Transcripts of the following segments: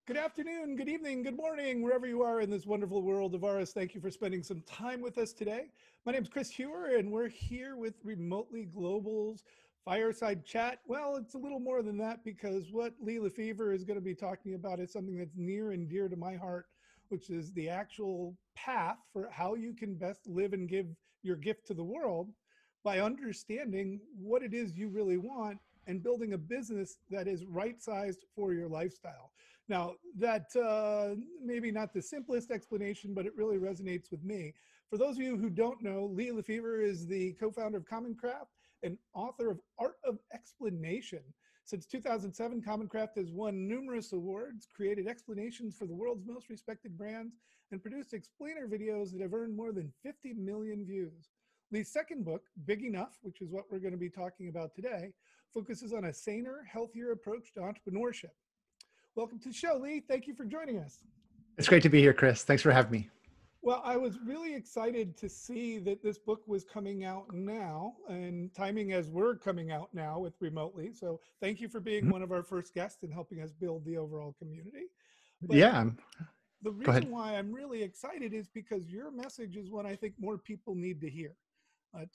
Good afternoon, good evening, good morning, wherever you are in this wonderful world of ours. Thank you for spending some time with us today. My name is Chris Heuer, and we're here with Remotely Global's Fireside Chat. Well, it's a little more than that because what LeFever is going to be talking about is something that's near and dear to my heart, which is the actual path for how you can best live and give your gift to the world by understanding what it is you really want and building a business that is right-sized for your lifestyle. Now, that maybe not the simplest explanation, but it really resonates with me. For those of you who don't know, LeFever is the co-founder of Common Craft and author of Art of Explanation. Since 2007, Common Craft has won numerous awards, created explanations for the world's most respected brands, and produced explainer videos that have earned more than 50 million views. Lee's second book, Big Enough, which is what we're going to be talking about today, focuses on a saner, healthier approach to entrepreneurship. Welcome to the show, Lee. Thank you for joining us. It's great to be here, Chris. Thanks for having me. Well, I was really excited to see that this book was coming out now, and timing as we're coming out now with Remotely. So thank you for being one of our first guests and helping us build the overall community. But Yeah. the Go ahead. reason why I'm really excited is because your message is one I think more people need to hear.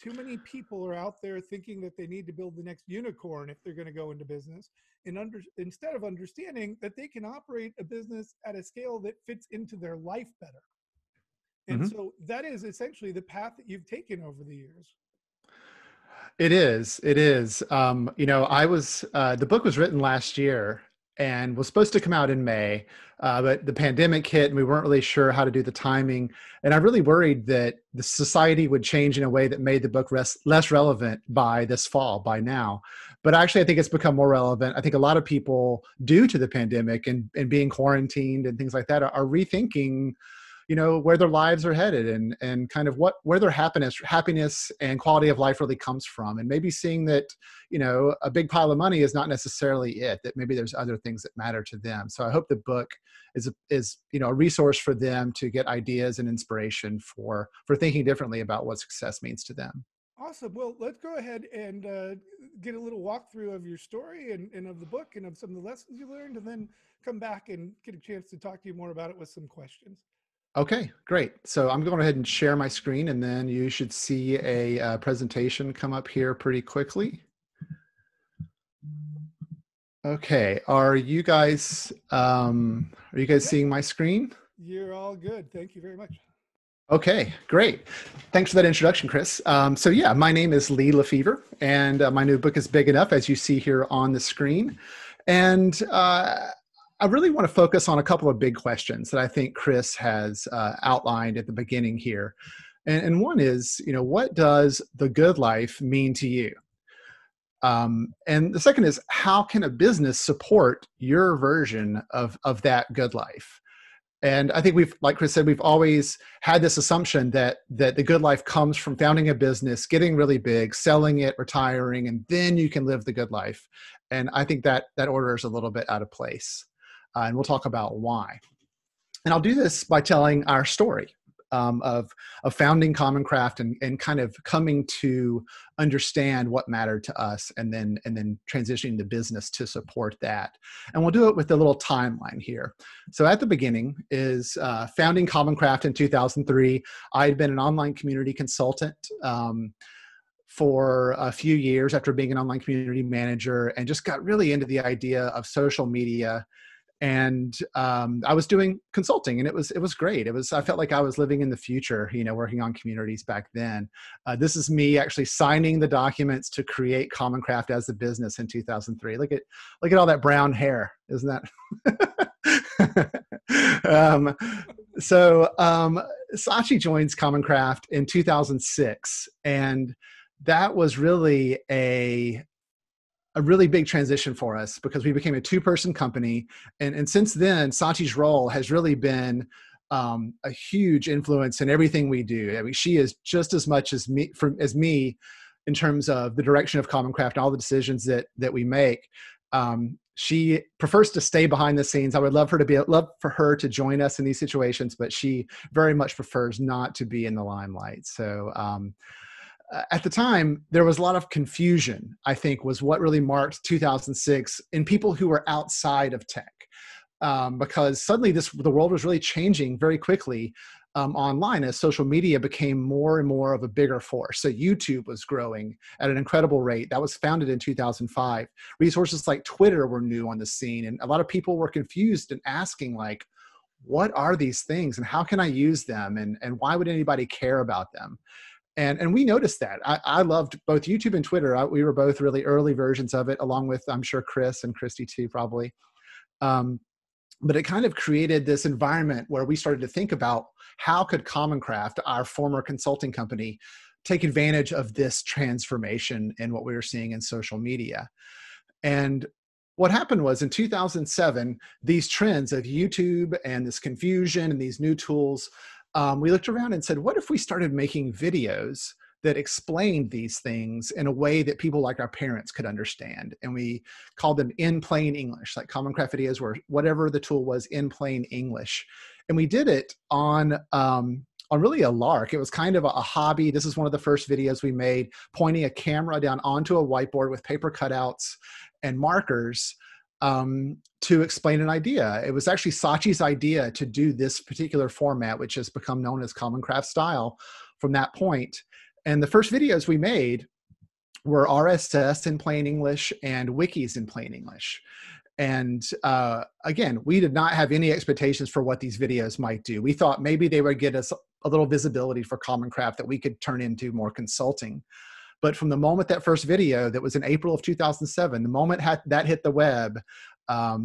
Too many people are out there thinking that they need to build the next unicorn if they're going to go into business, and instead of understanding that they can operate a business at a scale that fits into their life better. And so that is essentially the path that you've taken over the years. It is. It is. The book was written last year and was supposed to come out in May, but the pandemic hit and we weren't really sure how to do the timing. And I really worried that the society would change in a way that made the book less relevant by this fall, by now. But actually, I think it's become more relevant. I think a lot of people, due to the pandemic and being quarantined and things like that, are rethinking where their lives are headed and kind of where their happiness and quality of life really comes from. And maybe seeing that, a big pile of money is not necessarily it, that maybe there's other things that matter to them. So I hope the book is a resource for them to get ideas and inspiration for thinking differently about what success means to them. Awesome. Well, let's go ahead and get a little walkthrough of your story and of the book and of some of the lessons you learned, and then come back and get a chance to talk to you more about it with some questions. Okay, great. So I'm going ahead and share my screen, and then you should see a presentation come up here pretty quickly. Okay, are you guys seeing my screen? You're all good. Thank you very much. Okay, great. Thanks for that introduction, Chris. So yeah, my name is LeFever, and my new book is Big Enough, as you see here on the screen. And I really want to focus on a couple of big questions that I think Chris has outlined at the beginning here. And one is, what does the good life mean to you? And the second is, how can a business support your version of that good life? And I think like Chris said, we've always had this assumption that the good life comes from founding a business, getting really big, selling it, retiring, and then you can live the good life. And I think that order is a little bit out of place. And we'll talk about why. And I'll do this by telling our story of founding Common Craft and kind of coming to understand what mattered to us, and then transitioning the business to support that. And we'll do it with a little timeline here. So at the beginning is founding Common Craft in 2003. I had been an online community consultant for a few years after being an online community manager, and just got really into the idea of social media. And I was doing consulting, and it was great. I felt like I was living in the future, working on communities back then. This is me actually signing the documents to create Common Craft as a business in 2003. Look at all that brown hair, isn't that? So Sachi joins Common Craft in 2006, and that was really a really big transition for us because we became a two-person company. And since then, Sachi's role has really been a huge influence in everything we do. I mean, she is just as much as me in terms of the direction of Common Craft and all the decisions that we make. She prefers to stay behind the scenes. I would love for her to join us in these situations, but she very much prefers not to be in the limelight. So at the time, there was a lot of confusion, I think, was what really marked 2006 in people who were outside of tech. because suddenly the world was really changing very quickly online as social media became more and more of a bigger force. So YouTube was growing at an incredible rate. That was founded in 2005. Resources like Twitter were new on the scene, and a lot of people were confused and asking like, what are these things and how can I use them? And why would anybody care about them? And we noticed that. I loved both YouTube and Twitter. We were both really early versions of it, along with, I'm sure, Chris and Christy too, probably. Um, but it kind of created this environment where we started to think about how could Common Craft, our former consulting company, take advantage of this transformation in what we were seeing in social media. And what happened was in 2007, these trends of YouTube and this confusion and these new tools, we looked around and said, what if we started making videos that explained these things in a way that people like our parents could understand? And we called them in plain English, like Common Craft videos were whatever the tool was in plain English. And we did it on really a lark. It was kind of a hobby. This is one of the first videos we made, pointing a camera down onto a whiteboard with paper cutouts and markers to explain an idea. It was actually Sachi's idea to do this particular format, which has become known as Common Craft style from that point. And the first videos we made were RSS in plain English and wikis in plain English. And again, we did not have any expectations for what these videos might do. We thought maybe they would get us a little visibility for Common Craft that we could turn into more consulting. But from the moment that first video, that was in April of 2007, the moment that hit the web,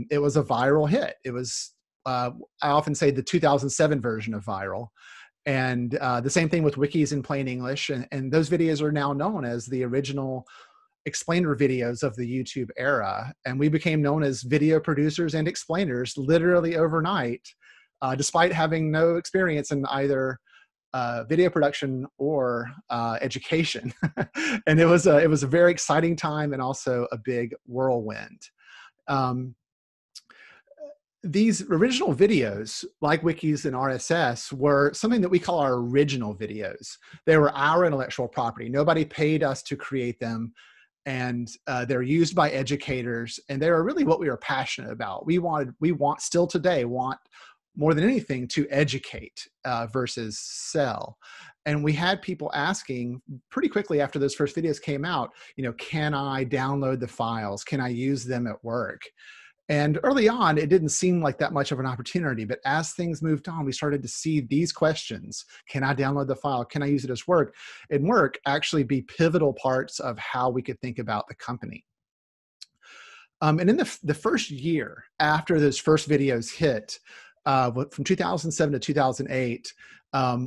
it was a viral hit. It was, I often say, the 2007 version of viral. And the same thing with wikis in plain English. And those videos are now known as the original explainer videos of the YouTube era. And we became known as video producers and explainers literally overnight, despite having no experience in either video production or education. And it was a very exciting time and also a big whirlwind. These original videos, like wikis and RSS, were something that we call our original videos. They were our intellectual property. Nobody paid us to create them. And they're used by educators. And they are really what we are passionate about. We still today want more than anything to educate versus sell. And we had people asking pretty quickly after those first videos came out, can I download the files? Can I use them at work? And early on, it didn't seem like that much of an opportunity. But as things moved on, we started to see these questions. Can I download the file? Can I use it as work? And work actually be pivotal parts of how we could think about the company. And in the first year after those first videos hit, from 2007 to 2008,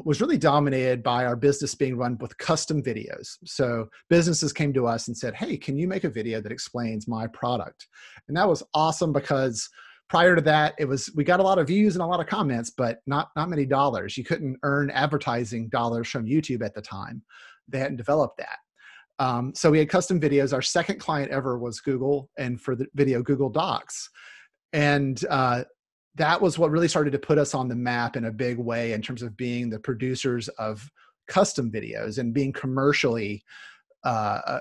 was really dominated by our business being run with custom videos. So businesses came to us and said, hey, can you make a video that explains my product? And that was awesome because prior to that, we got a lot of views and a lot of comments, but not many dollars. You couldn't earn advertising dollars from YouTube at the time. They hadn't developed that. So we had custom videos. Our second client ever was Google, and for the video, Google Docs. And that was what really started to put us on the map in a big way in terms of being the producers of custom videos and being commercially a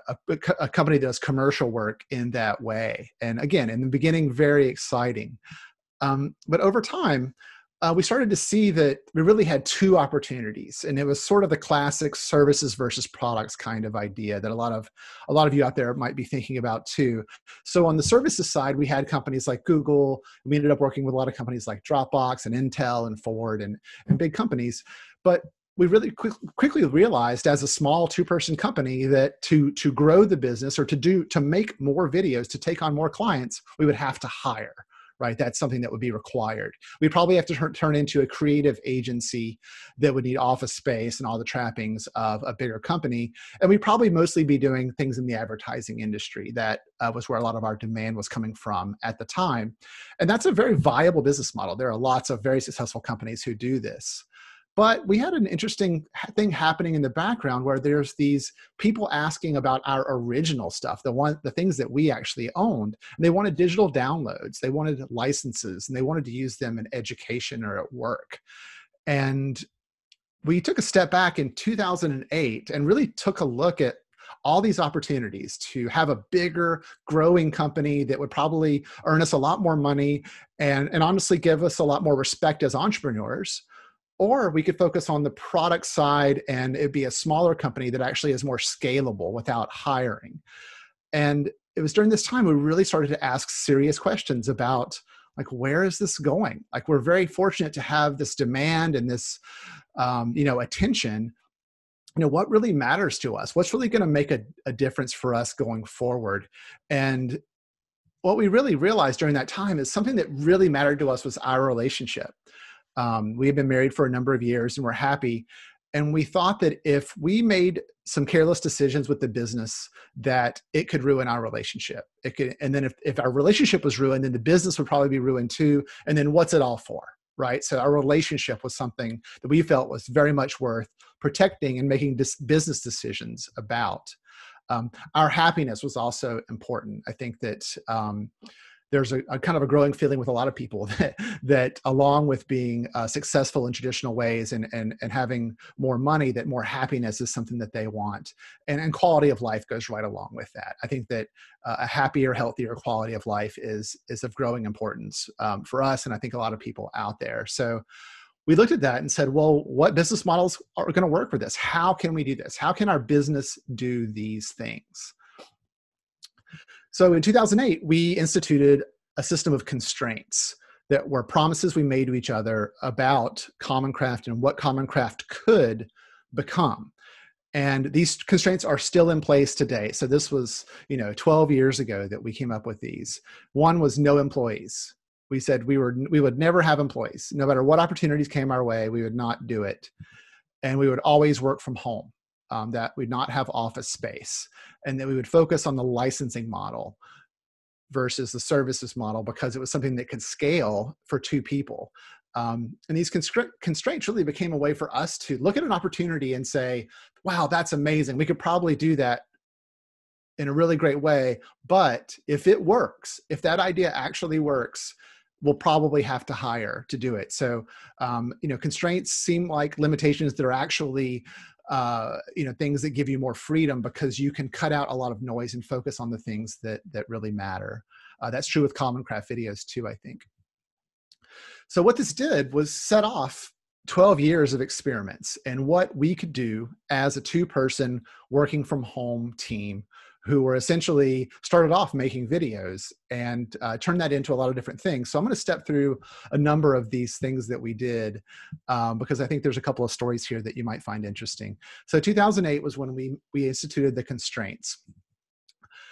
company that does commercial work in that way. And again, in the beginning, very exciting. But over time, we started to see that we really had two opportunities, and it was sort of the classic services versus products kind of idea that a lot of you out there might be thinking about too. So on the services side, we had companies like Google. We ended up working with a lot of companies like Dropbox and Intel and Ford and big companies. But we really quickly realized as a small two-person company that to grow the business or to make more videos, to take on more clients, we would have to hire. Right? That's something that would be required. We probably have to turn into a creative agency that would need office space and all the trappings of a bigger company. And we'd probably mostly be doing things in the advertising industry. That was where a lot of our demand was coming from at the time. And that's a very viable business model. There are lots of very successful companies who do this. But we had an interesting thing happening in the background where there's these people asking about our original stuff, the things that we actually owned. And they wanted digital downloads, they wanted licenses, and they wanted to use them in education or at work. And we took a step back in 2008 and really took a look at all these opportunities to have a bigger, growing company that would probably earn us a lot more money and honestly give us a lot more respect as entrepreneurs. Or we could focus on the product side and it'd be a smaller company that actually is more scalable without hiring. And it was during this time we really started to ask serious questions about, like, where is this going? Like, we're very fortunate to have this demand and this, attention. What really matters to us? What's really going to make a difference for us going forward? And what we really realized during that time is something that really mattered to us was our relationship. We had been married for a number of years and we're happy. And we thought that if we made some careless decisions with the business, that it could ruin our relationship. It could, and then if our relationship was ruined, then the business would probably be ruined too. And then what's it all for, right? So our relationship was something that we felt was very much worth protecting and making business decisions about. Our happiness was also important. I think that there's a kind of a growing feeling with a lot of people that along with being successful in traditional ways and having more money, that more happiness is something that they want. And quality of life goes right along with that. I think that a happier, healthier quality of life is of growing importance for us, and I think a lot of people out there. So we looked at that and said, well, what business models are going to work for this? How can we do this? How can our business do these things? So in 2008, we instituted a system of constraints that were promises we made to each other about Common Craft and what Common Craft could become. And these constraints are still in place today. So this was, 12 years ago that we came up with these. One was no employees. We said we would never have employees. No matter what opportunities came our way, we would not do it. And we would always work from home. That we'd not have office space, and that we would focus on the licensing model versus the services model because it was something that could scale for two people. And these constraints really became a way for us to look at an opportunity and say, wow, that's amazing. We could probably do that in a really great way. But if it works, if that idea actually works, we'll probably have to hire to do it. So, constraints seem like limitations that are actually things that give you more freedom because you can cut out a lot of noise and focus on the things that really matter. That's true with Common Craft videos too, I think. So what this did was set off 12 years of experiments and what we could do as a two-person working from home team who were essentially started off making videos and turned that into a lot of different things. So I'm going to step through a number of these things that we did because I think there's a couple of stories here that you might find interesting. So 2008 was when we instituted the constraints.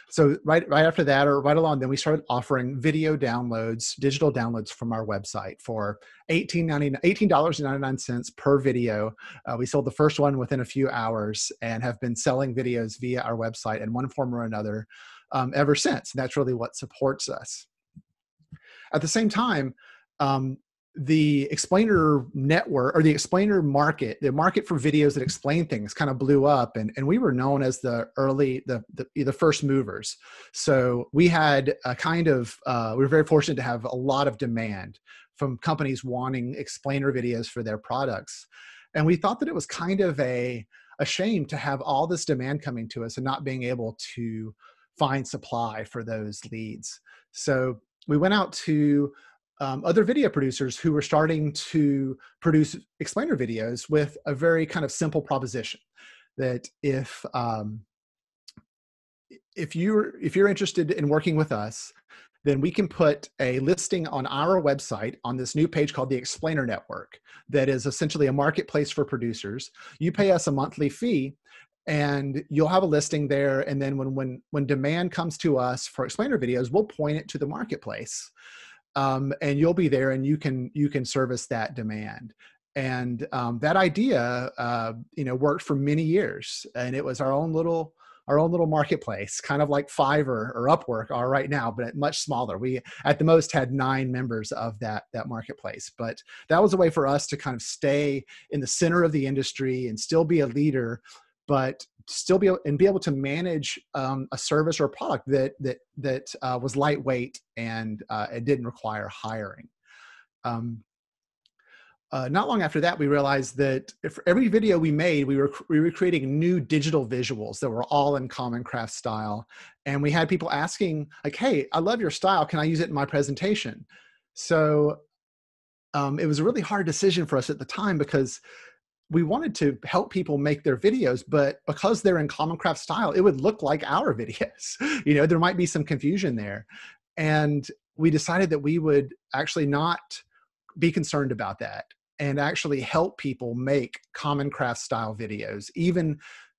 So right after that, or right along, then we started offering video downloads, digital downloads from our website for $18.99 per video. We sold the first one within a few hours and have been selling videos via our website in one form or another ever since. And that's really what supports us. At the same time, the explainer network or the explainer market, the market for videos that explain things kind of blew up. And we were known as the first movers. So we had a kind of, we were very fortunate to have a lot of demand from companies wanting explainer videos for their products. And we thought that it was kind of a shame to have all this demand coming to us and not being able to find supply for those leads. So we went out to other video producers who were starting to produce explainer videos with a very kind of simple proposition that if you're interested in working with us, then we can put a listing on our website on this new page called the Explainer Network that is essentially a marketplace for producers. You pay us a monthly fee and you'll have a listing there. And then when demand comes to us for explainer videos, we'll point it to the marketplace. And you'll be there and you can service that demand. And that idea, worked for many years, and it was our own little marketplace, kind of like Fiverr or Upwork are right now, but much smaller. We at the most had 9 members of that marketplace, but that was a way for us to kind of stay in the center of the industry and still be a leader, but still be able to manage a service or a product that was lightweight and it didn't require hiring. not long after that, we realized that if every video we made, we were creating new digital visuals that were all in Common Craft style. And we had people asking like, hey, I love your style. Can I use it in my presentation? So it was a really hard decision for us at the time because we wanted to help people make their videos, but because they're in Common Craft style, it would look like our videos. There might be some confusion there. And we decided that we would actually not be concerned about that and actually help people make Common Craft style videos, even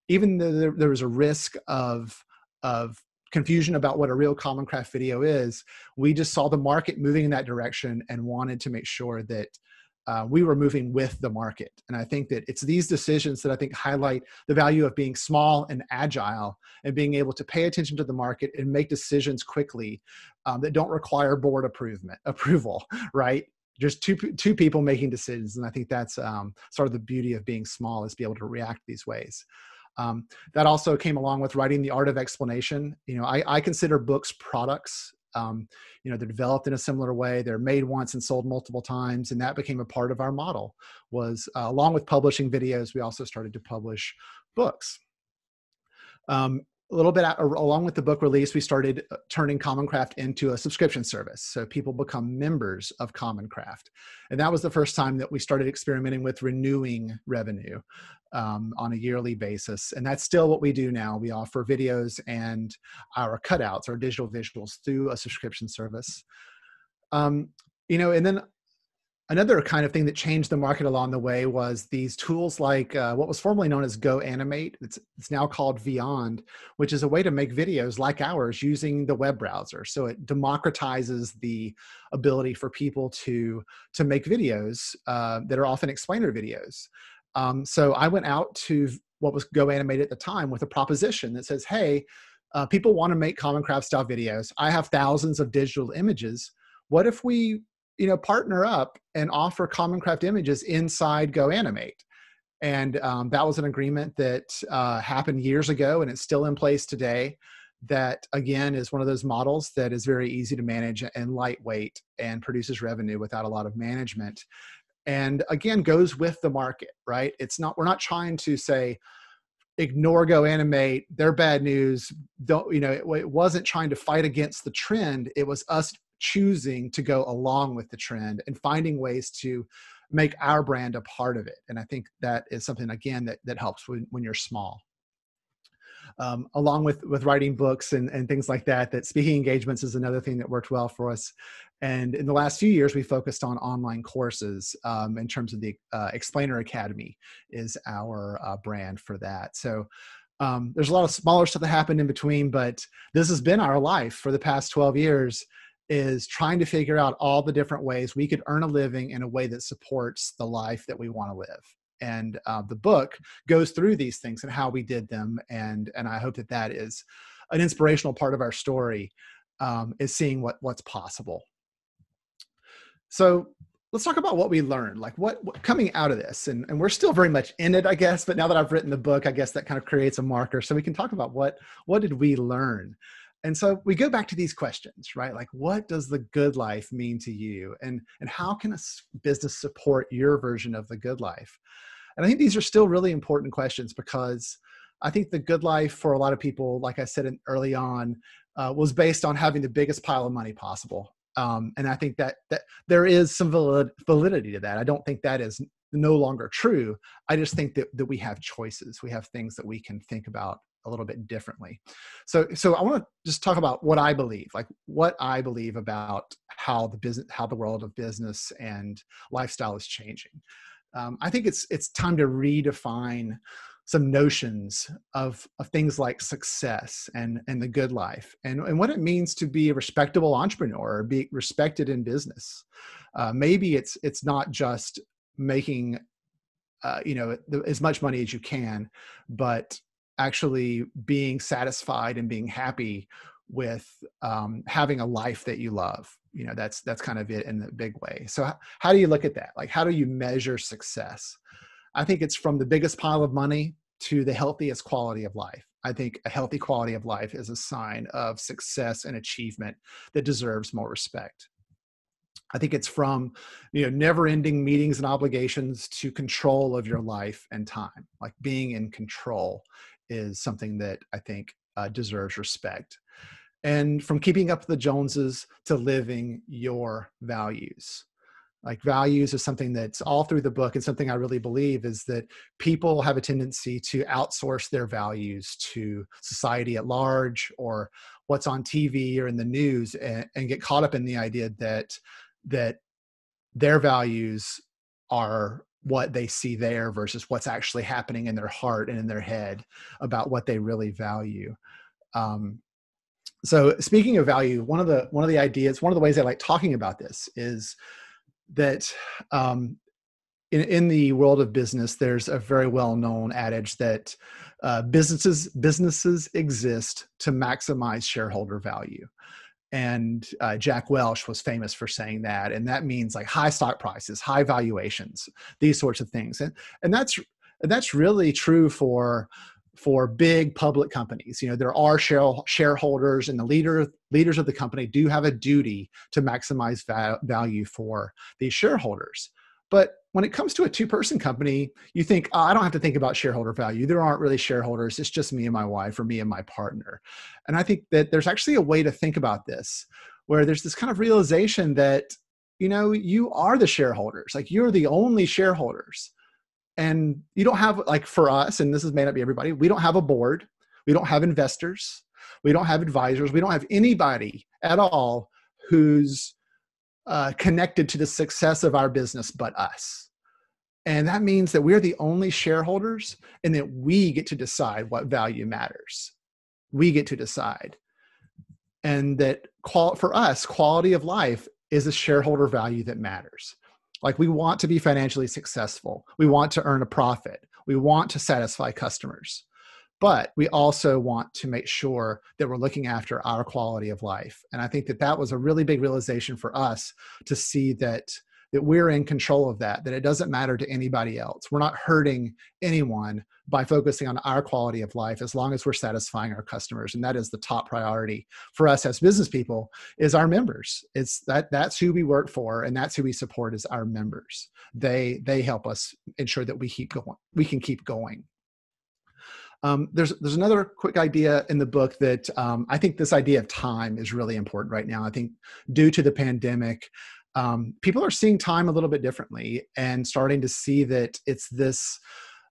though there was a risk of confusion about what a real Common Craft video is. We just saw the market moving in that direction and wanted to make sure that we were moving with the market. And I think that it's these decisions that I think highlight the value of being small and agile and being able to pay attention to the market and make decisions quickly that don't require board approval, right? Just two people making decisions. And I think that's sort of the beauty of being small, is be able to react these ways. That also came along with writing The Art of Explanation. I consider books products. They're developed in a similar way. They're made once and sold multiple times. And that became a part of our model. Was along with publishing videos, we also started to publish books. A little bit along with the book release, we started turning Common Craft into a subscription service. So people become members of Common Craft. And that was the first time that we started experimenting with renewing revenue on a yearly basis. And that's still what we do now. We offer videos and our cutouts, our digital visuals, through a subscription service. And then another kind of thing that changed the market along the way was these tools like what was formerly known as Go Animate. It's now called Vyond, which is a way to make videos like ours using the web browser. So it democratizes the ability for people to make videos that are often explainer videos. So I went out to what was Go Animate at the time with a proposition that says, hey, people want to make Common Craft style videos. I have thousands of digital images. What if we partner up and offer Common Craft images inside Go Animate? And that was an agreement that happened years ago, and it's still in place today. That, again, is one of those models that is very easy to manage and lightweight and produces revenue without a lot of management. And again, goes with the market, right? We're not trying to say, ignore Go Animate, they're bad news. It wasn't trying to fight against the trend. It was us choosing to go along with the trend and finding ways to make our brand a part of it. And I think that is something, again, that helps when you're small. Along with writing books and things like that speaking engagements is another thing that worked well for us. And in the last few years, we focused on online courses in terms of the Explainer Academy is our brand for that. So there's a lot of smaller stuff that happened in between, but this has been our life for the past 12 years, is trying to figure out all the different ways we could earn a living in a way that supports the life that we want to live. And the book goes through these things and how we did them. And I hope that is an inspirational part of our story, is seeing what's possible. So let's talk about what we learned, like what coming out of this. And we're still very much in it, I guess. But now that I've written the book, I guess that kind of creates a marker. So we can talk about what did we learn? And so we go back to these questions, right? Like, what does the good life mean to you? And how can a business support your version of the good life? And I think these are still really important questions, because I think the good life for a lot of people, like I said early on, was based on having the biggest pile of money possible. And I think that there is some validity to that. I don't think that is no longer true. I just think that we have choices. We have things that we can think about a little bit differently. So I want to just talk about what I believe about how the world of business and lifestyle is changing. I think it's time to redefine some notions of things like success and the good life and what it means to be a respectable entrepreneur or be respected in business. Maybe it's not just making as much money as you can, but actually being satisfied and being happy with having a life that you love. That's kind of it in a big way. So how do you look at that? Like, how do you measure success? I think it's from the biggest pile of money to the healthiest quality of life. I think a healthy quality of life is a sign of success and achievement that deserves more respect. I think it's from, never-ending meetings and obligations to control of your life and time. Like being in control is something that I think deserves respect. And from keeping up with the Joneses to living your values. Like values is something that's all through the book, and something I really believe is that people have a tendency to outsource their values to society at large or what's on TV or in the news, and get caught up in the idea that their values are what they see there versus what's actually happening in their heart and in their head about what they really value. So speaking of value, one of the ideas, one of the ways I like talking about this is that in the world of business, there's a very well-known adage that businesses exist to maximize shareholder value. And Jack Welch was famous for saying that. And that means like high stock prices, high valuations, these sorts of things. And that's really true for big public companies. There are shareholders, and the leaders of the company do have a duty to maximize value for these shareholders. But when it comes to a two-person company, you think, I don't have to think about shareholder value. There aren't really shareholders. It's just me and my wife, or me and my partner. And I think that there's actually a way to think about this where there's this kind of realization that, you are the shareholders. Like you're the only shareholders. And you don't have, like for us, and this may not be everybody, we don't have a board. We don't have investors. We don't have advisors. We don't have anybody at all who's connected to the success of our business but us. And that means that we're the only shareholders, and that we get to decide what value matters. We get to decide. And that for us, quality of life is a shareholder value that matters. Like we want to be financially successful. We want to earn a profit. We want to satisfy customers. But we also want to make sure that we're looking after our quality of life. And I think that was a really big realization for us to see that we're in control of that it doesn't matter to anybody else. We're not hurting anyone by focusing on our quality of life as long as we're satisfying our customers. And that is the top priority for us as business people, is our members. That's who we work for, and that's who we support, is our members. They help us ensure that we can keep going. There's another quick idea in the book that I think this idea of time is really important right now. I think due to the pandemic, people are seeing time a little bit differently and starting to see that it's this,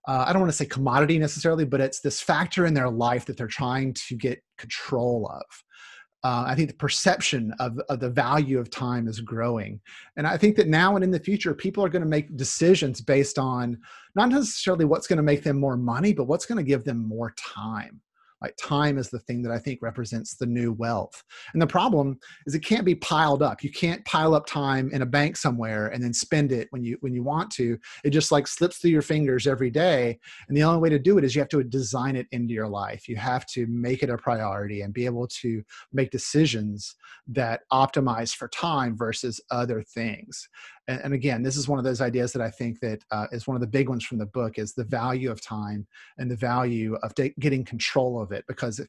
I don't want to say commodity necessarily, but it's this factor in their life that they're trying to get control of. I think the perception of the value of time is growing. And I think that now and in the future, people are going to make decisions based on not necessarily what's going to make them more money, but what's going to give them more time. Like time is the thing that I think represents the new wealth. And the problem is it can't be piled up. You can't pile up time in a bank somewhere and then spend it when you want to. It just like slips through your fingers every day. And the only way to do it is you have to design it into your life. You have to make it a priority and be able to make decisions that optimize for time versus other things. And again, this is one of those ideas that I think that is one of the big ones from the book, is the value of time and the value of getting control of it. Because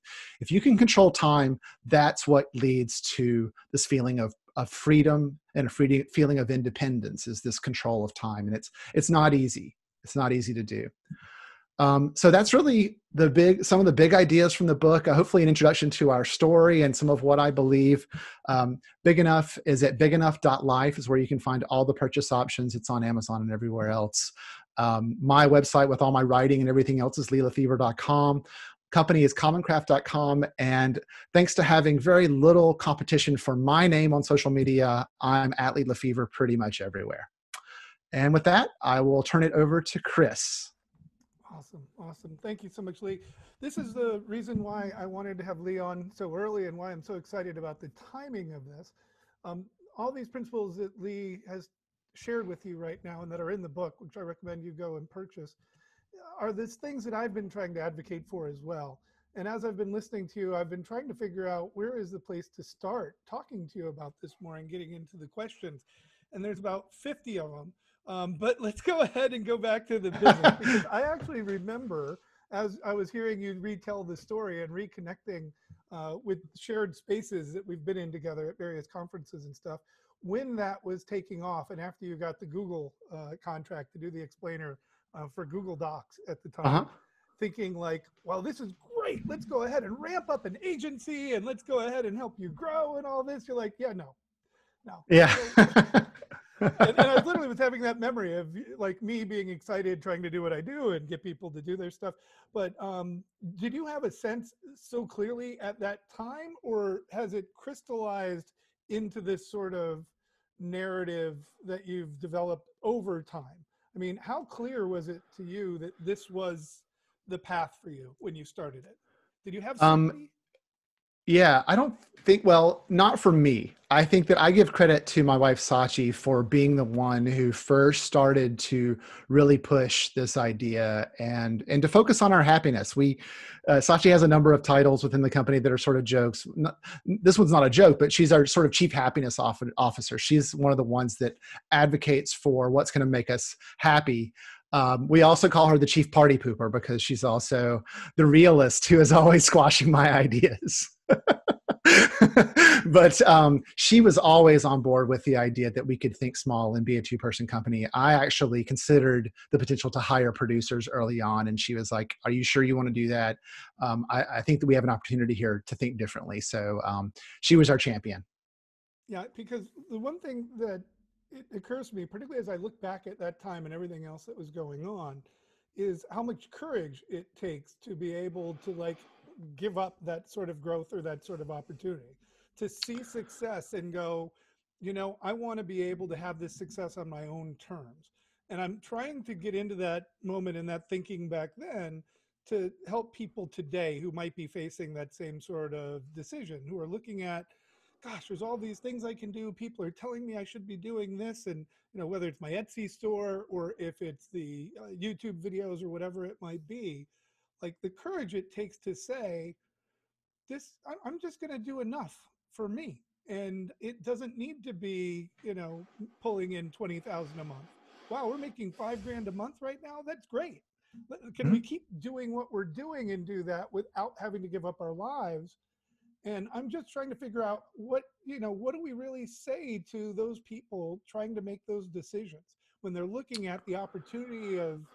if you can control time, that's what leads to this feeling of freedom and a feeling of independence, is this control of time. And it's not easy. It's not easy to do. So that's really some of the big ideas from the book. Hopefully an introduction to our story and some of what I believe. Big Enough is at bigenough.life is where you can find all the purchase options. It's on Amazon and everywhere else. My website with all my writing and everything else is LeFever.com. Company is commoncraft.com. And thanks to having very little competition for my name on social media, I'm at LeFever pretty much everywhere. And with that, I will turn it over to Chris. Awesome. Thank you so much, Lee. This is the reason why I wanted to have Lee on so early, and why I'm so excited about the timing of this. All these principles that Lee has shared with you right now and that are in the book, which I recommend you go and purchase, are these things that I've been trying to advocate for as well. And as I've been listening to you, I've been trying to figure out where is the place to start talking to you about this more and getting into the questions. And there's about 50 of them. But let's go ahead and go back to the business, because I actually remember, as I was hearing you retell the story and reconnecting with shared spaces that we've been in together at various conferences and stuff, when that was taking off, and after you got the Google contract to do the explainer for Google Docs at the Uh-huh. time, thinking like, well, this is great. Let's go ahead and ramp up an agency and let's go ahead and help you grow and all this. You're like, yeah, no, no. Yeah. So, and I literally was having that memory of like me being excited, trying to do what I do and get people to do their stuff. But did you have a sense so clearly at that time, or has it crystallized into this sort of narrative that you've developed over time? I mean, how clear was it to you that this was the path for you when you started it? Did you have Um, certainty? Yeah, I don't think, well, not for me. I think that I give credit to my wife, Sachi, for being the one who first started to really push this idea and to focus on our happiness. Sachi has a number of titles within the company that are sort of jokes. This one's not a joke, but she's our sort of chief happiness officer. She's one of the ones that advocates for what's going to make us happy. We also call her the chief party pooper because she's also the realist who is always squashing my ideas. But she was always on board with the idea that we could think small and be a two-person company. I actually considered the potential to hire producers early on, and she was like, "Are you sure you want to do that? I think that we have an opportunity here to think differently." So she was our champion. Yeah, because the one thing that it occurs to me, particularly as I look back at that time and everything else that was going on, is how much courage it takes to be able to like give up that sort of growth or that sort of opportunity, to see success and go, you know, I want to be able to have this success on my own terms. And I'm trying to get into that moment and that thinking back then to help people today who might be facing that same sort of decision, who are looking at, gosh, there's all these things I can do. People are telling me I should be doing this. And, you know, whether it's my Etsy store or if it's the YouTube videos or whatever it might be, like the courage it takes to say, this, I'm just going to do enough for me. And it doesn't need to be, you know, pulling in 20,000 a month. Wow, we're making 5 grand a month right now. That's great. Can we Mhm. keep doing what we're doing and do that without having to give up our lives? And I'm just trying to figure out what, you know, what do we really say to those people trying to make those decisions when they're looking at the opportunity of,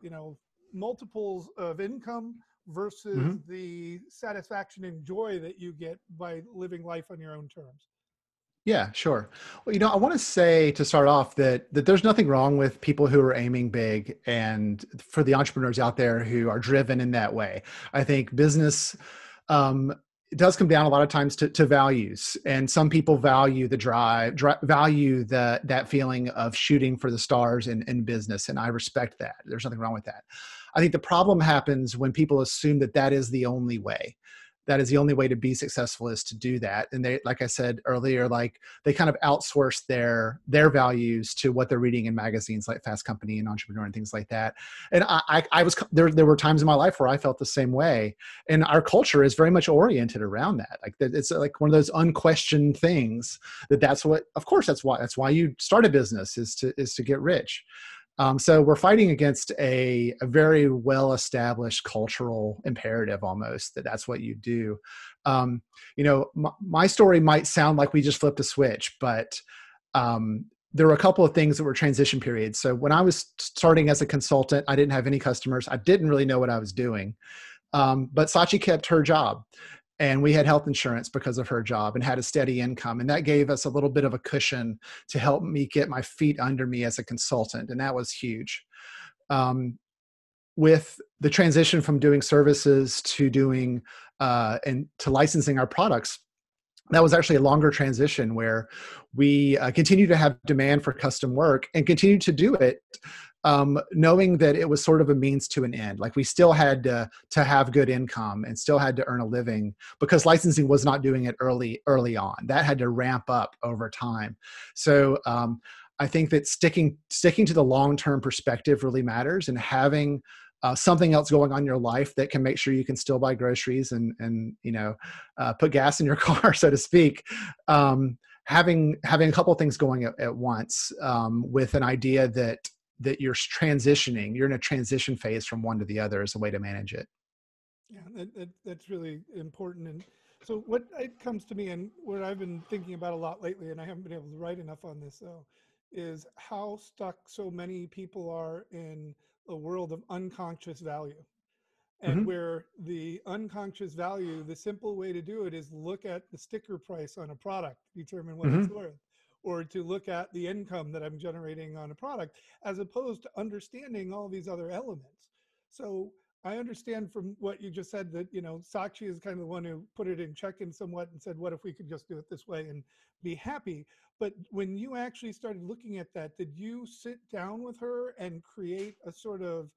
you know, multiples of income versus Mhm. the satisfaction and joy that you get by living life on your own terms. Yeah, sure. Well, I want to say to start off that there's nothing wrong with people who are aiming big, and for the entrepreneurs out there who are driven in that way. I think business um, it does come down a lot of times to values, and some people value the value that feeling of shooting for the stars in business, and I respect that. There's nothing wrong with that. I think the problem happens when people assume that that is the only way. That is the only way to be successful, is to do that. And they, like I said earlier, like they kind of outsource their values to what they're reading in magazines like Fast Company and Entrepreneur and things like that. And I was there were times in my life where I felt the same way. And our culture is very much oriented around that. Like it's like one of those unquestioned things that's what, of course, that's why you start a business, is to get rich. So we're fighting against a very well-established cultural imperative, almost, that's what you do. My story might sound like we just flipped a switch, but there were a couple of things that were transition periods. So when I was starting as a consultant, I didn't have any customers. I didn't really know what I was doing. But Sachi kept her job, and we had health insurance because of her job and had a steady income. And that gave us a little bit of a cushion to help me get my feet under me as a consultant. And that was huge. Um, with the transition from doing services to doing and to licensing our products, that was actually a longer transition where we continued to have demand for custom work and continued to do it, knowing that it was sort of a means to an end. Like we still had to have good income and still had to earn a living, because licensing was not doing it early on. That had to ramp up over time. So I think that sticking to the long-term perspective really matters, and having something else going on in your life that can make sure you can still buy groceries and put gas in your car, so to speak. Having a couple of things going at once, with an idea that you're transitioning, you're in a transition phase from one to the other, is a way to manage it. Yeah, that's really important. And So what it comes to me, and what I've been thinking about a lot lately, and I haven't been able to write enough on this though, is how stuck so many people are in a world of unconscious value. And Hmm. where the unconscious value, the simple way to do it is look at the sticker price on a product, determine what it's Hmm. worth, or to look at the income that I'm generating on a product, as opposed to understanding all these other elements. So I understand from what you just said that, Sakshi is kind of the one who put it in check in somewhat and said, what if we could just do it this way and be happy? But when you actually started looking at that, did you sit down with her and create a sort of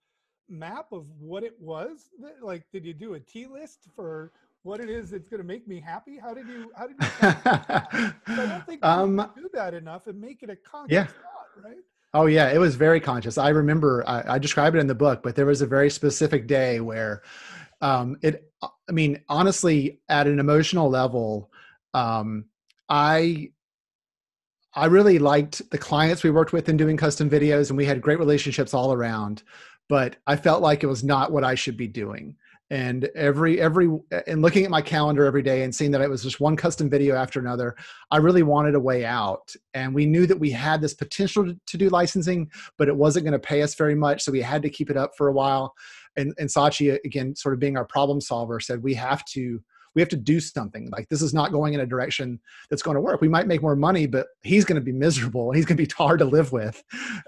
map of what it was like, did you do a T list for what it is that's going to make me happy? How did you come up with that? Because I don't think people um, do that enough and make it a yeah. conscious thought, right? Oh yeah, it was very conscious. I remember I describe it in the book, but there was a very specific day where I mean, honestly, at an emotional level, um, I I really liked the clients we worked with in doing custom videos, and we had great relationships all around. But I felt like it was not what I should be doing. And and looking at my calendar every day and seeing that it was just one custom video after another, I really wanted a way out. And we knew that we had this potential to do licensing, but it wasn't going to pay us very much, so we had to keep it up for a while. And Sachi, again, sort of being our problem solver, said we have to do something. Like, this is not going in a direction that's going to work. We might make more money, but he's going to be miserable and he's going to be hard to live with.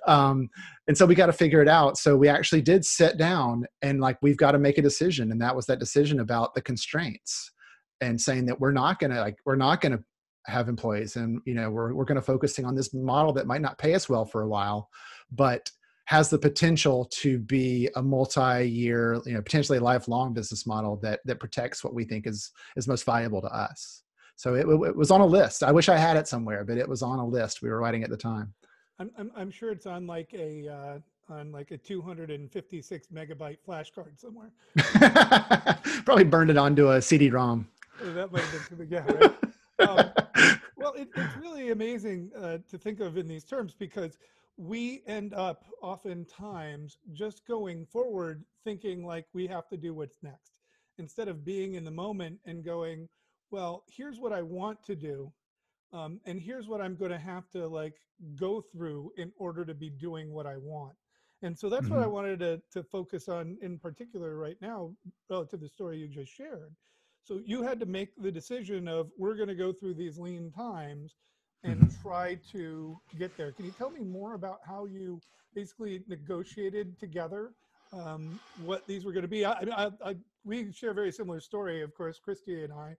And so we got to figure it out. So we actually did sit down and, like, we've got to make a decision. And that was that decision about the constraints and saying that we're not going to have employees. And, we're going to focusing on this model that might not pay us well for a while, but has the potential to be a multi-year, potentially a lifelong business model that protects what we think is most valuable to us. So it was on a list. I wish I had it somewhere, but it was on a list we were writing at the time. I'm sure it's on like a 256 megabyte flash card somewhere. Probably burned it onto a CD-ROM. That might have been too big, yeah, right. Um, well, it's really amazing to think of in these terms, because we end up oftentimes just going forward thinking like we have to do what's next, instead of being in the moment and going, well, here's what I want to do. And here's what I'm going to have to like go through in order to be doing what I want. And so that's what I Hmm. wanted to focus on in particular right now, relative to the story you just shared. So you had to make the decision of, we're going to go through these lean times and Hmm. try to get there. Can you tell me more about how you basically negotiated together what these were going to be? We share a very similar story, of course, Christy and I,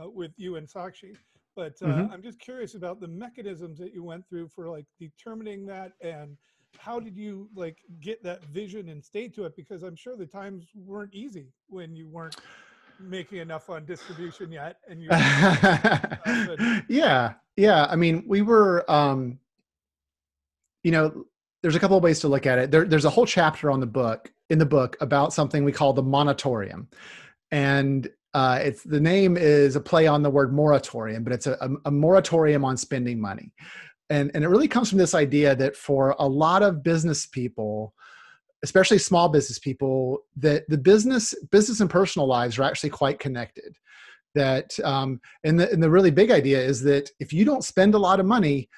with you and Sakshi. But Hmm. I'm just curious about the mechanisms that you went through for like determining that, and how did you like get that vision and stay to it? Because I'm sure the times weren't easy when you weren't making enough on distribution yet, and you had stuff. And Yeah. Yeah. I mean, we were, you know, there's a couple of ways to look at it. There's a whole chapter in the book about something we call the monatorium. And it's the name is a play on the word moratorium, but it's a moratorium on spending money. And it really comes from this idea that for a lot of business people, especially small business people, that the business and personal lives are actually quite connected. That and the really big idea is that if you don't spend a lot of money,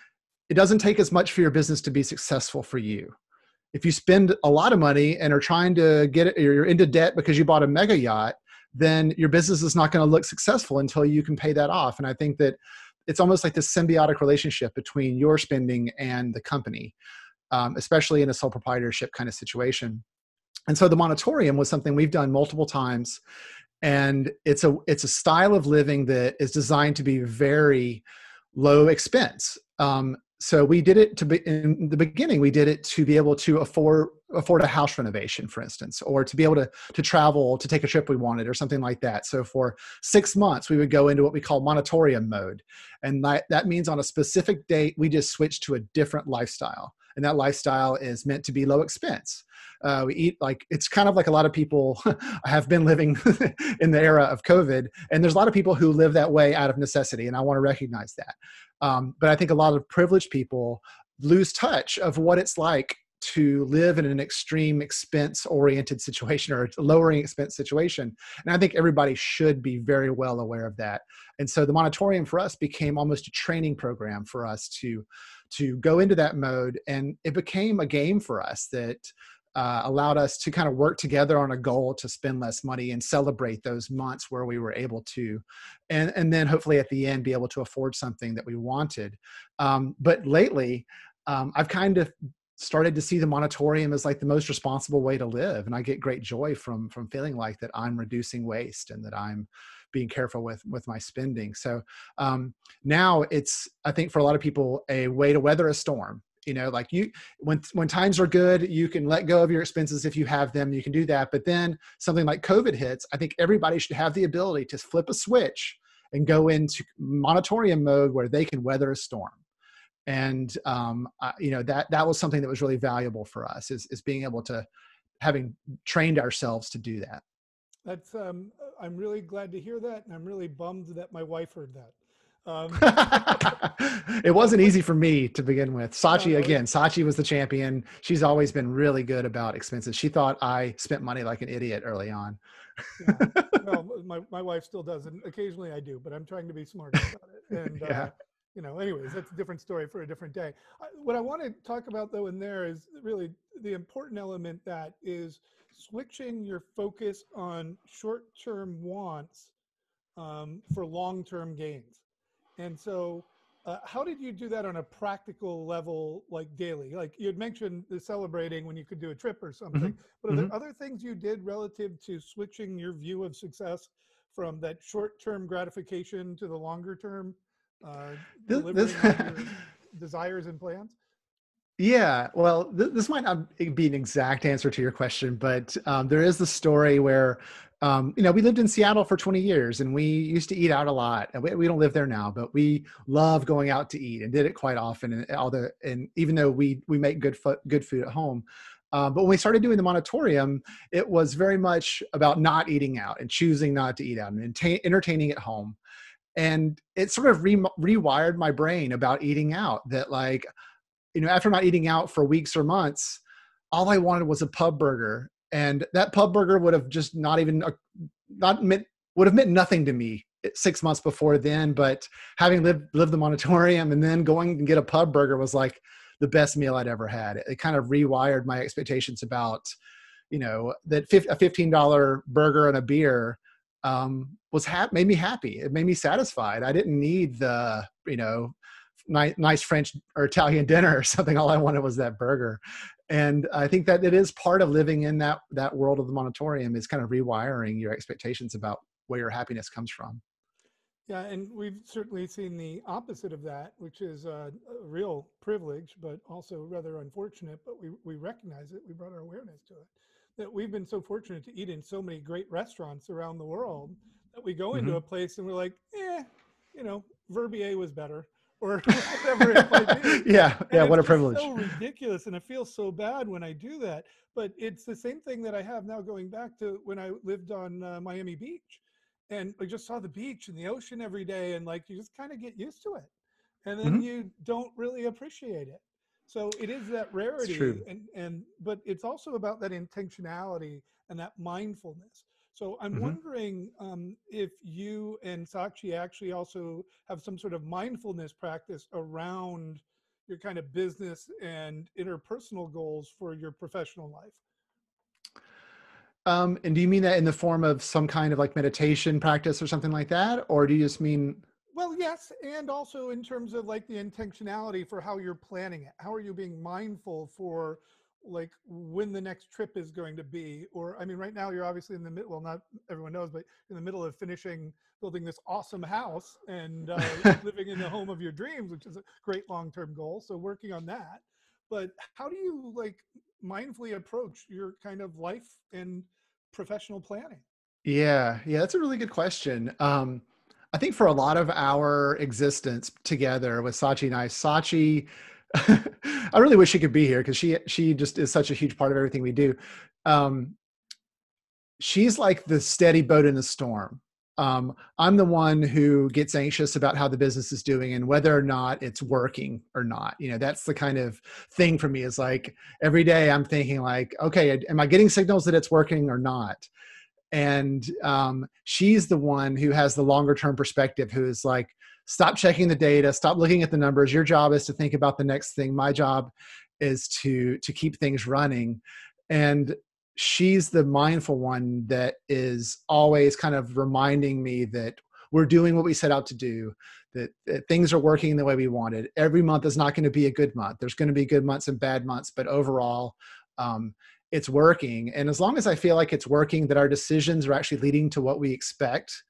it doesn't take as much for your business to be successful for you. If you spend a lot of money and are trying to get it, or you're into debt because you bought a mega yacht, then your business is not going to look successful until you can pay that off. And I think that it's almost like this symbiotic relationship between your spending and the company, especially in a sole proprietorship kind of situation. And so the monatorium was something we've done multiple times, and it's a style of living that is designed to be very low expense. So we did it in the beginning. We did it to be able to afford a house renovation, for instance, or to be able to travel to take a trip we wanted, or something like that. So for 6 months, we would go into what we call monatorium mode, and that means on a specific date we just switch to a different lifestyle, and that lifestyle is meant to be low expense. We eat like, it's kind of like a lot of people have been living in the era of COVID, and there's a lot of people who live that way out of necessity, and I want to recognize that. But I think a lot of privileged people lose touch of what it's like to live in an extreme expense oriented situation or a lowering expense situation. And I think everybody should be very well aware of that. And so the Monitorium for us became almost a training program for us to go into that mode. And it became a game for us that allowed us to kind of work together on a goal to spend less money and celebrate those months where we were able to, and then hopefully at the end be able to afford something that we wanted. But lately, I've kind of started to see the Monitorium as like the most responsible way to live, and I get great joy from feeling like that I'm reducing waste and that I'm being careful with my spending. So now it's, I think for a lot of people, a way to weather a storm. Like when times are good, you can let go of your expenses if you have them, you can do that. But then something like COVID hits, I think everybody should have the ability to flip a switch and go into Monitorium mode where they can weather a storm. And that was something that was really valuable for us, is being able to, having trained ourselves to do that. That's I'm really glad to hear that, and I'm really bummed that my wife heard that. It wasn't easy for me to begin with. No, no, Sachi was the champion. She's always been really good about expenses. She thought I spent money like an idiot early on. yeah. Well, my wife still does, and occasionally I do, but I'm trying to be smart about it. And Yeah. anyways, that's a different story for a different day. What I want to talk about though in there is really the important element, that is switching your focus on short-term wants for long-term gains. And so, how did you do that on a practical level, like daily? Like you had mentioned the celebrating when you could do a trip or something, Mm-hmm. but are Mm-hmm. there other things you did relative to switching your view of success from that short-term gratification to the longer term, This, delivering on your desires and plans? yeah, well, this might not be an exact answer to your question, but there is the story where, we lived in Seattle for 20 years and we used to eat out a lot. And we don't live there now, but we love going out to eat and did it quite often. And even though we make good food at home, but when we started doing the Monitorium, it was very much about not eating out and choosing not to eat out and entertaining at home. And it sort of rewired my brain about eating out, that like, after not eating out for weeks or months, all I wanted was a pub burger. And that pub burger would have just would have meant nothing to me 6 months before then. But having lived the Monitorium and then going and get a pub burger was like the best meal I'd ever had. It kind of rewired my expectations about, that a $15 burger and a beer made me happy. It made me satisfied. I didn't need the, nice French or Italian dinner or something. All I wanted was that burger. And I think that it is part of living in that world of the Monitorium, is kind of rewiring your expectations about where your happiness comes from. Yeah, and we've certainly seen the opposite of that, which is a real privilege, but also rather unfortunate. But we recognize it. We brought our awareness to it. That we've been so fortunate to eat in so many great restaurants around the world that we go into Mm-hmm. a place and we're like, Verbier was better, or whatever it might be. Yeah. And Yeah. it's What a just privilege. so ridiculous, and it feels so bad when I do that. But it's the same thing that I have now, going back to when I lived on Miami Beach, and I just saw the beach and the ocean every day, and like you just kind of get used to it, and then Mm-hmm. you don't really appreciate it. So it is that It's rarity, true. and but it's also about that intentionality and that mindfulness. So I'm Mm-hmm. wondering if you and Sakshi actually also have some sort of mindfulness practice around your kind of business and interpersonal goals for your professional life. And do you mean that in the form of some kind of like meditation practice or something like that? Or do you just mean, Well, yes, and also in terms of like the intentionality for how you're planning it. How are you being mindful for like when the next trip is going to be? Or I mean, right now you're obviously in the middle. Well, not everyone knows, but in the middle of finishing building this awesome house and living in the home of your dreams, which is a great long-term goal. So working on that. But how do you like mindfully approach your kind of life and professional planning? yeah, that's a really good question. I think for a lot of our existence together with Sachi and Sachi, I really wish she could be here because she just is such a huge part of everything we do. Um, she's like the steady boat in the storm. I'm the one who gets anxious about how the business is doing and whether or not it's working or not. That's the kind of thing for me, is like every day I'm thinking like, okay, am I getting signals that it's working or not? And she's the one who has the longer term perspective, who is like, stop checking the data, stop looking at the numbers. Your job is to think about the next thing. My job is to keep things running. And she's the mindful one that is always kind of reminding me that we're doing what we set out to do, that things are working the way we wanted. Every month is not going to be a good month. There's going to be good months and bad months, but overall, it's working. And as long as I feel like it's working, that our decisions are actually leading to what we expect,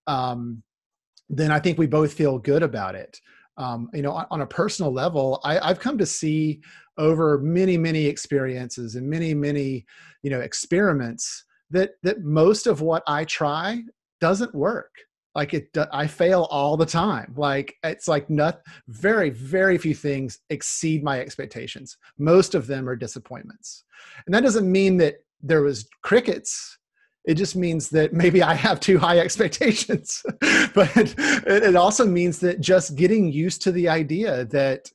then I think we both feel good about it. On a personal level, I've come to see over many, many experiences and many, many, experiments, that most of what I try doesn't work. Like I fail all the time. Like it's like not very, very few things exceed my expectations. Most of them are disappointments. And that doesn't mean that there was crickets. It just means that maybe I have too high expectations. But it also means that just getting used to the idea that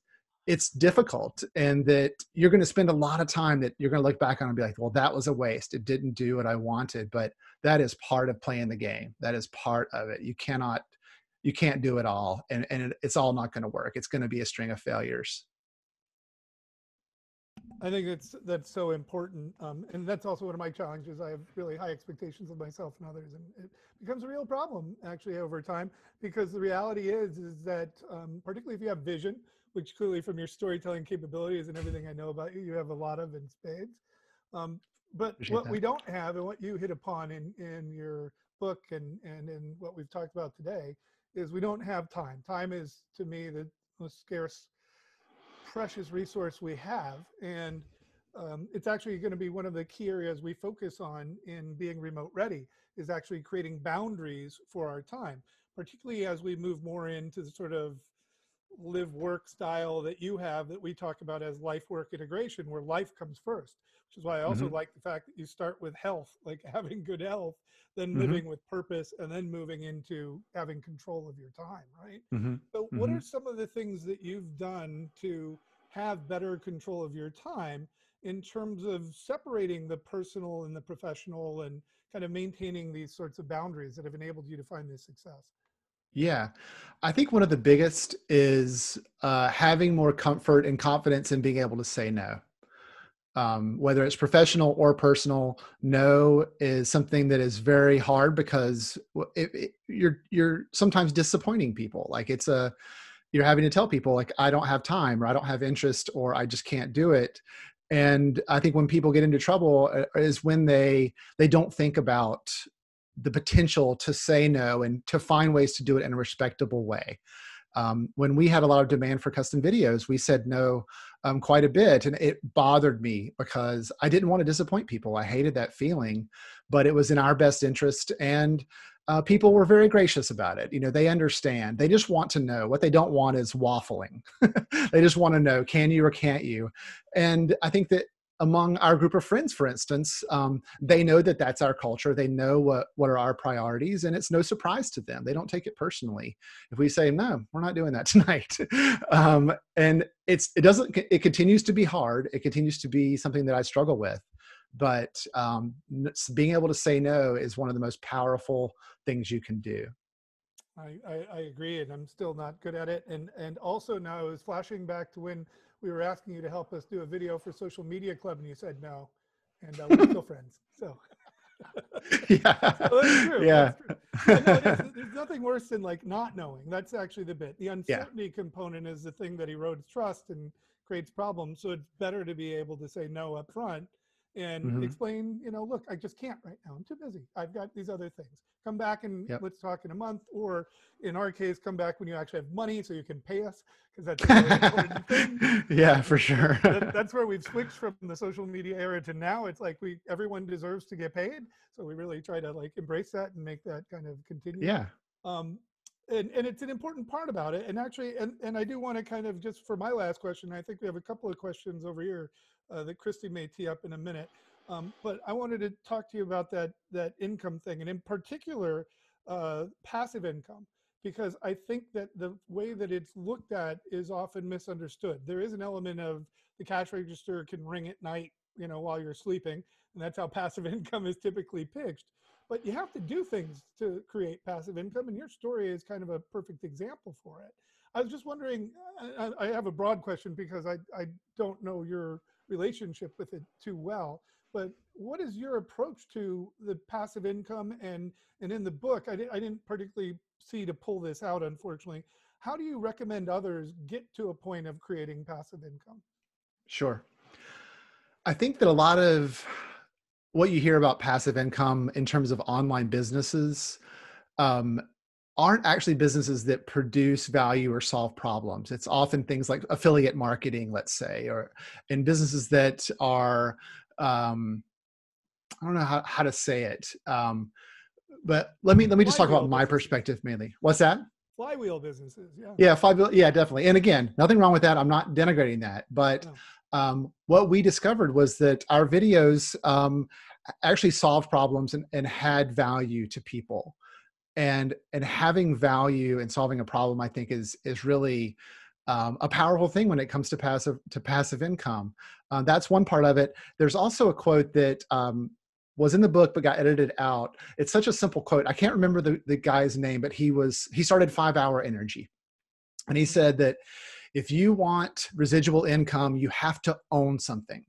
it's difficult and that you're going to spend a lot of time that you're going to look back on and be like, well, that was a waste. It didn't do what I wanted. But that is part of playing the game. That is part of it. You can't do it all. And it's all not going to work. It's going to be a string of failures. I think that's so important, and that's also one of my challenges. I have really high expectations of myself and others, and it becomes a real problem actually over time. Because the reality is that particularly if you have vision, which clearly from your storytelling capabilities and everything I know about you, you have a lot of in spades. But Appreciate what that. we don't have, and what you hit upon in your book and in what we've talked about today, is we don't have time. Time is, to me, the most scarce, precious resource we have. And it's actually going to be one of the key areas we focus on in being remote ready, is actually creating boundaries for our time, particularly as we move more into the sort of live work style that you have, that we talk about as life work integration, where life comes first, which is why I also Mm-hmm. like the fact that you start with health, like having good health, then Mm-hmm. living with purpose, and then moving into having control of your time, right? Mm-hmm. So what Mm-hmm. are some of the things that you've done to have better control of your time in terms of separating the personal and the professional, and kind of maintaining these sorts of boundaries that have enabled you to find this success? Yeah. I think one of the biggest is having more comfort and confidence in being able to say no. Whether it's professional or personal, no is something that is very hard, because you're sometimes disappointing people. Like you're having to tell people like, I don't have time, or I don't have interest, or I just can't do it. And I think when people get into trouble is when they don't think about the potential to say no and to find ways to do it in a respectable way. When we had a lot of demand for custom videos, we said no quite a bit. And it bothered me because I didn't want to disappoint people. I hated that feeling, but it was in our best interest. And people were very gracious about it. They understand. They just want to know. What they don't want is waffling. They just want to know, can you or can't you? And I think that among our group of friends, for instance, they know that that's our culture. They know what are our priorities, and it's no surprise to them. They don't take it personally if we say, no, we're not doing that tonight. And it continues to be hard. It continues to be something that I struggle with. But being able to say no is one of the most powerful things you can do. I agree, and I'm still not good at it. And also now I was flashing back to when we were asking you to help us do a video for Social Media Club, and you said no, and we're still friends. So, so Yeah. that's true. Yeah. That's true. Yeah, no, it is. There's nothing worse than like not knowing. That's actually the bit. The Yeah. uncertainty component is the thing that erodes trust and creates problems. So it's better to be able to say no up front and Hmm. explain, look, I just can't right now. I'm too busy. I've got these other things. Come back and Yep. let's talk in a month. Or in our case, come back when you actually have money so you can pay us, because that's a really important thing. Yeah, for sure. That's where we've switched from the social media era to now. It's like everyone deserves to get paid. So we really try to like embrace that and make that kind of continue. Yeah. Um, and it's an important part about it. And actually, and I do want to kind of, just for my last question, I think we have a couple of questions over here that Christy may tee up in a minute. But I wanted to talk to you about that income thing, and in particular, passive income, because I think that the way that it's looked at is often misunderstood. There is an element of the cash register can ring at night, while you're sleeping, and that's how passive income is typically pitched. But you have to do things to create passive income, and your story is kind of a perfect example for it. I was just wondering, I have a broad question because I don't know your relationship with it too well, but what is your approach to the passive income? And in the book, I didn't particularly see to pull this out, unfortunately. How do you recommend others get to a point of creating passive income? Sure. I think that a lot of what you hear about passive income in terms of online businesses um, aren't actually businesses that produce value or solve problems. It's often things like affiliate marketing, let's say, or in businesses that are, I don't know how to say it, but let me just talk about Flywheel my businesses, perspective mainly. What's that? flywheel businesses. Yeah. Yeah, 5 billion. Yeah, definitely. And again, nothing wrong with that. I'm not denigrating that. But No. what we discovered was that our videos actually solved problems and had value to people. And having value and solving a problem, I think, is really a powerful thing when it comes to passive income. That's one part of it. There's also a quote that was in the book but got edited out. It's such a simple quote. I can't remember the guy's name, but he started 5 Hour Energy, and he said that if you want residual income, you have to own something.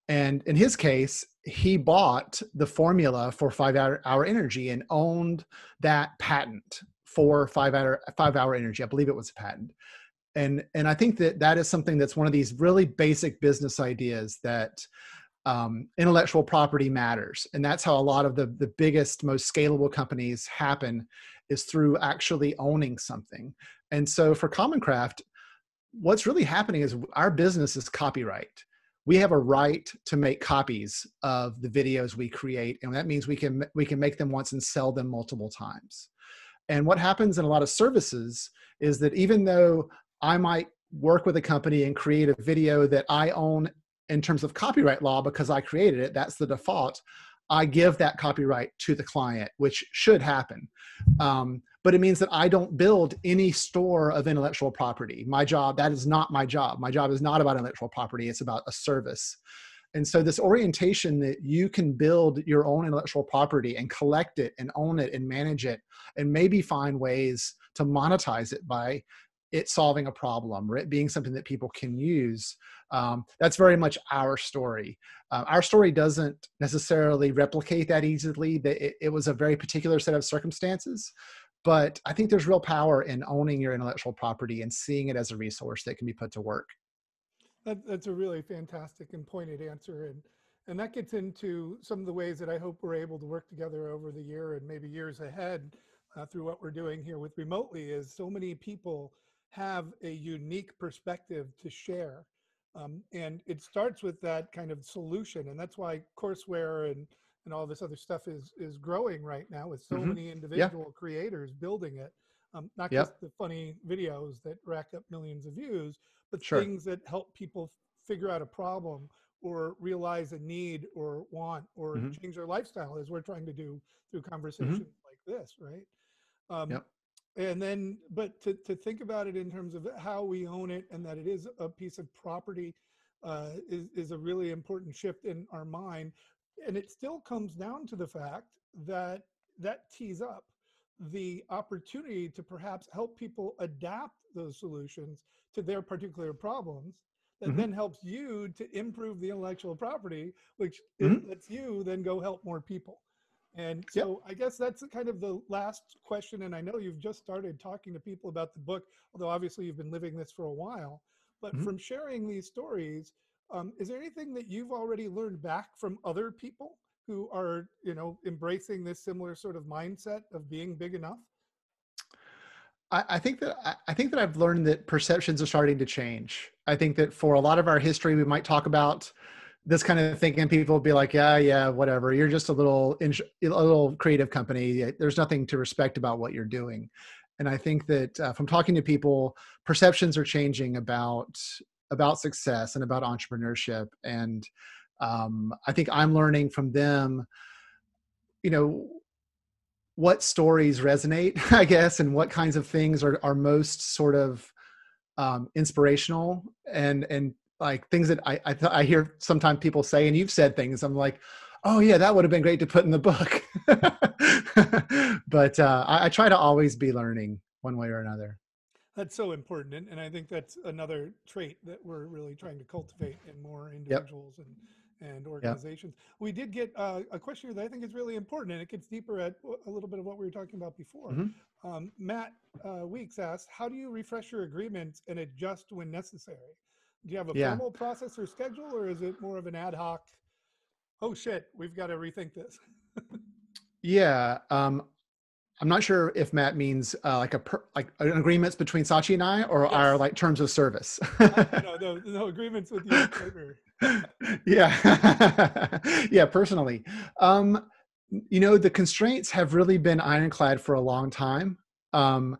And in his case, he bought the formula for 5 Hour Energy and owned that patent for 5 Hour Energy. I believe it was a patent. And I think that is something that's one of these really basic business ideas that intellectual property matters. And that's how a lot of the biggest, most scalable companies happen, is through actually owning something. And so for Common Craft, what's really happening is our business is copyright. We have a right to make copies of the videos we create, and that means we can make them once and sell them multiple times. And what happens in a lot of services is that even though I might work with a company and create a video that I own in terms of copyright law because I created it, that's the default. I give that copyright to the client, which should happen. But it means that I don't build any store of intellectual property. My job, that is not my job. My job is not about intellectual property. It's about a service. And so this orientation that you can build your own intellectual property and collect it and own it and manage it and maybe find ways to monetize it by it solving a problem or it being something that people can use. That's very much our story. Our story doesn't necessarily replicate that easily. It was a very particular set of circumstances, but I think there's real power in owning your intellectual property and seeing it as a resource that can be put to work. That's a really fantastic and pointed answer. And that gets into some of the ways that I hope we're able to work together over the year and maybe years ahead through what we're doing here with Remotely, is so many people have a unique perspective to share. And it starts with that kind of solution. And that's why courseware and all this other stuff is growing right now, with so Mm-hmm. many Yeah. individual creators building it. Not just Yep. the funny videos that rack up millions of views, but Sure. things that help people figure out a problem or realize a need or want or Mm-hmm. change their lifestyle, as we're trying to do through Mm-hmm. conversations like this, right? Um, Yep. and then, but to think about it in terms of how we own it and that it is a piece of property is a really important shift in our mind. And it still comes down to the fact that that tees up the opportunity to perhaps help people adapt those solutions to their particular problems, that Mm-hmm. then helps you to improve the intellectual property, which it Mm-hmm. lets you then go help more people. And Yep. so I guess that's kind of the last question. And I know you've just started talking to people about the book, although obviously you've been living this for a while. But Mm-hmm. from sharing these stories, is there anything that you've already learned back from other people who are, embracing this similar sort of mindset of being big enough? I think that I've learned that perceptions are starting to change. I think that for a lot of our history, we might talk about this kind of thinking. People will be like, yeah, whatever. You're just a little creative company. There's nothing to respect about what you're doing. And I think that from talking to people, perceptions are changing about success and about entrepreneurship. And I think I'm learning from them. You know, what stories resonate, I guess, and what kinds of things are most sort of inspirational and like things that I hear sometimes people say, and you've said things. I'm like, oh yeah, that would have been great to put in the book. But I try to always be learning one way or another. That's so important, and I think that's another trait that we're really trying to cultivate in more Yep. individuals and Yep. organizations. We did get a question that I think is really important, and it gets deeper at a little bit of what we were talking about before. Hmm. Matt Weeks asked, "How do you refresh your agreements and adjust when necessary? Do you have a Yeah. formal process or schedule, or is it more of an ad hoc? Oh shit, we've got to rethink this." Yeah. I'm not sure if Matt means like an agreements between Sachi and I, or our Yes, like terms of service. no agreements with you and LeFever. Yeah. Yeah, personally. Um, the constraints have really been ironclad for a long time. Um,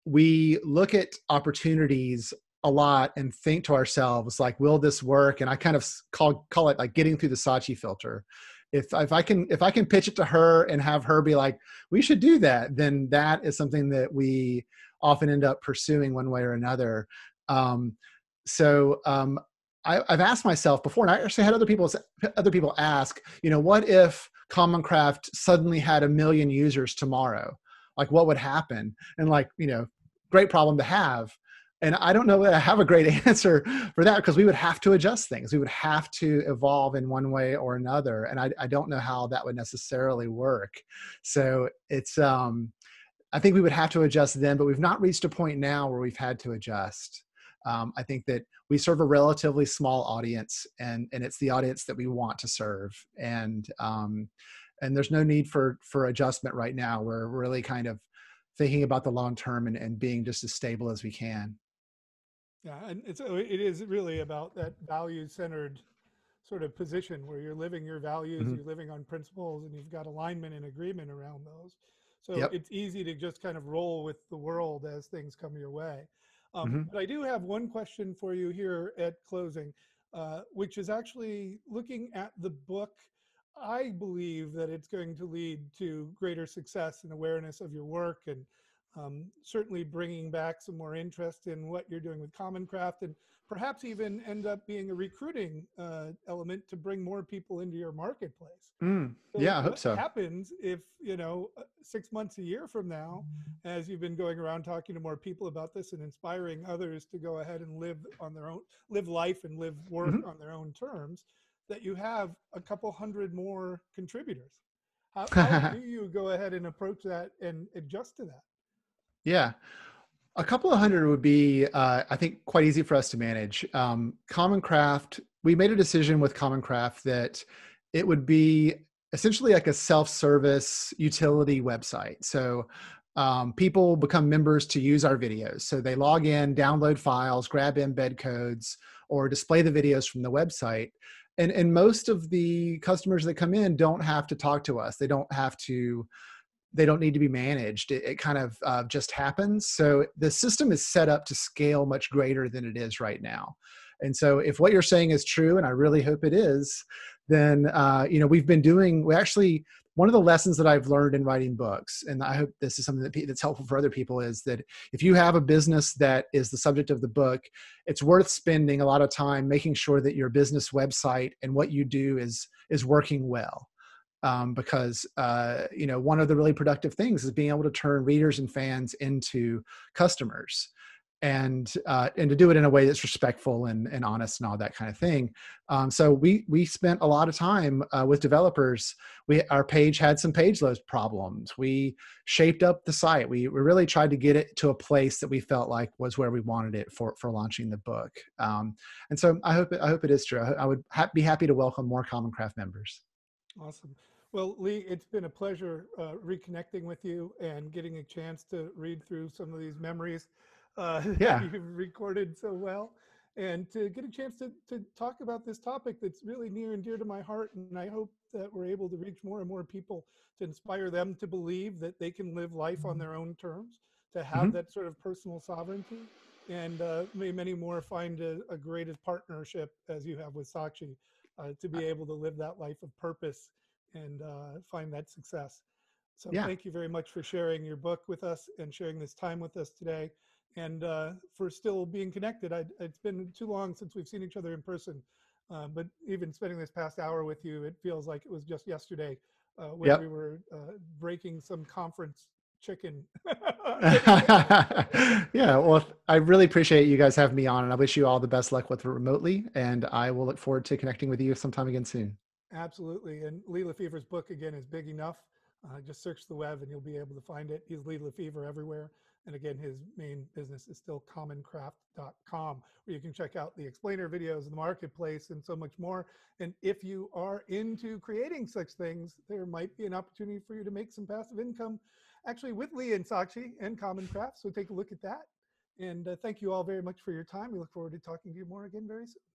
we look at opportunities a lot and think to ourselves like, will this work? And I kind of call it like getting through the Sachi filter. If I can pitch it to her and have her be like, we should do that, then that is something that we often end up pursuing one way or another. um, so I've asked myself before, and I actually had other people ask, what if Common Craft suddenly had 1 million users tomorrow? Like, what would happen? And like, great problem to have. And I don't know that I have a great answer for that, because we would have to adjust things. We would have to evolve in one way or another. And I don't know how that would necessarily work. So I think we would have to adjust then, but we've not reached a point now where we've had to adjust. I think that we serve a relatively small audience, and it's the audience that we want to serve. And there's no need for adjustment right now. We're really kind of thinking about the long term and being just as stable as we can. Yeah, and it is really about that value centered sort of position where you're living your values, Hmm. you're living on principles, and you've got alignment and agreement around those. So Yep. it's easy to just kind of roll with the world as things come your way. Hmm. But I do have one question for you here at closing, which is actually looking at the book. I believe that it's going to lead to greater success and awareness of your work, and certainly bringing back some more interest in what you're doing with Common Craft, and perhaps even end up being a recruiting element to bring more people into your marketplace. So Yeah, I hope what so. happens if, 6 months, a year from now, as you've been going around talking to more people about this and inspiring others to go ahead and live life and live work Hmm. on their own terms, that you have a couple hundred more contributors? How do you go ahead and approach that and adjust to that? Yeah. A couple of hundred would be, I think, quite easy for us to manage. Common Craft, we made a decision with Common Craft that it would be essentially like a self-service utility website. So people become members to use our videos. So they log in, download files, grab embed codes, or display the videos from the website. And most of the customers that come in don't have to talk to us. They don't need to be managed. It kind of just happens. So the system is set up to scale much greater than it is right now. And so if what you're saying is true, and I really hope it is, then we actually, one of the lessons that I've learned in writing books, and I hope this is something that's helpful for other people, is that if you have a business that is the subject of the book, it's worth spending a lot of time making sure that your business website and what you do is working well. Because one of the really productive things is being able to turn readers and fans into customers, and to do it in a way that's respectful and honest and all that kind of thing. So we spent a lot of time with developers. Our page had some page load problems. We shaped up the site. We really tried to get it to a place that we felt like was where we wanted it for launching the book. And so I hope it is true. I would be happy to welcome more Common Craft members. Awesome. Well, Lee, it's been a pleasure reconnecting with you and getting a chance to read through some of these memories that Yeah. you've recorded so well, and to get a chance to talk about this topic that's really near and dear to my heart. And I hope that we're able to reach more and more people to inspire them to believe that they can live life on their own terms, to have Mhm. that sort of personal sovereignty. And may many more find a great partnership as you have with Sachi, to be able to live that life of purpose and find that success. So Yeah. thank you very much for sharing your book with us and sharing this time with us today, and for still being connected. It's been too long since we've seen each other in person, but even spending this past hour with you, it feels like it was just yesterday when we Yep. were breaking some conference chicken getting together. Yeah, well, I really appreciate you guys having me on, and I wish you all the best luck with it remotely. And I will look forward to connecting with you sometime again soon. Absolutely. And Lee LeFever's book, again, is big enough. Just search the web and you'll be able to find it. He's Lee LeFever everywhere. And again, his main business is still commoncraft.com, where you can check out the explainer videos in the marketplace and so much more. And if you are into creating such things, there might be an opportunity for you to make some passive income actually with Lee and Sachi and Common Craft. So take a look at that. And thank you all very much for your time. We look forward to talking to you more again very soon.